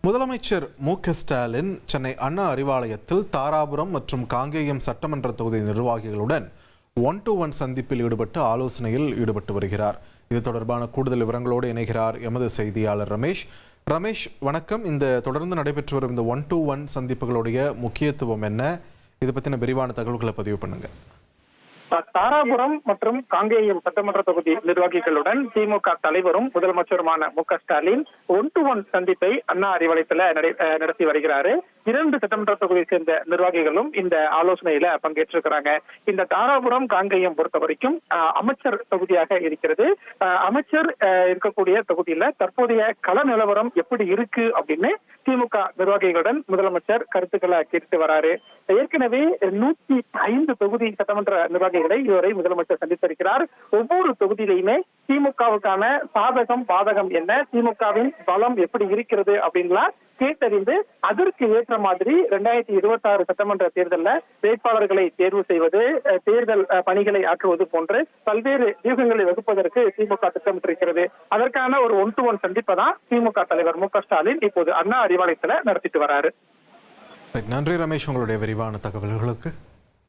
முதலமைச்சர் மு.க.ஸ்டாலின் சென்னை அண்ணா அறிவாலயத்தில் தாராபுரம் மற்றும் காங்கேயம் சட்டமன்ற தொகுதி நிர்வாகிகளுடன் 1-to-1 சந்திப்பில் ஈடுபட்டு ஆலோசனையில் ஈடுபட்டு வருகிறார். இது தொடர்பான கூடுதல் விவரங்களோடு இணைகிறார் எமது செய்தியாளர் ரமேஷ். ரமேஷ், வணக்கம். இந்த தொடர்ந்து நடைபெற்று வரும் இந்த 1-to-1 சந்திப்புகளுடைய முக்கியத்துவம் என்ன? இது பற்றின விரிவான தகவல்களை பதிவு பண்ணுங்க. தாராபுரம் மற்றும் காங்கேயம் சட்டமன்ற தொகுதி நிர்வாகிகளுடன் திமுக தலைவரும் முதலமைச்சருமான மு.க.ஸ்டாலின் 1-to-1 சந்திப்பை அண்ணா அறிவாலயத்தில் நடத்தி வருகிறாரு. 2 சட்டமன்ற தொகுதியை சேர்ந்த நிர்வாகிகளும் இந்த ஆலோசனையில பங்கேற்றிருக்கிறாங்க. இந்த தாராபுரம் காங்கேயம் பொறுத்த வரைக்கும் அமைச்சர் தொகுதியாக இருக்கிறது. அமைச்சர் இருக்கக்கூடிய தொகுதியில தற்போதைய கள நிலவரம் எப்படி இருக்கு அப்படின்னு திமுக நிர்வாகிகளுடன் முதலமைச்சர் கருத்துக்களை கேட்டு வராரு. ஏற்கனவே 105 தொகுதி சட்டமன்ற நிர்வாகிகளை இதுவரை முதலமைச்சர் சந்தித்திருக்கிறார். ஒவ்வொரு தொகுதியிலையுமே திமுகவுக்கான சாதகம் பாதகம் என்ன, திமுகவின் பலம் எப்படி இருக்கிறது அப்படின்லாம் கேட்டறிந்து அதற்கு ஏற்ற மாதிரி 2026 சட்டமன்ற தேர்தலில் வேட்பாளர்களை தேர்வு செய்வது, தேர்தல் பணிகளை ஆற்றுவது போன்று பல்வேறு வியூகங்களை வகுப்பதற்கு திமுக திட்டமிட்டிருக்கிறது. அதற்கான ஒரு 1-to-1 சந்திப்பை தான் திமுக தலைவர் மு.க.ஸ்டாலின் இப்போது அண்ணா அறிவாலயத்தில் நடத்திட்டு வராரு. நன்றி ரமேஷ், உங்களுடைய விரிவான தகவல்களுக்கு.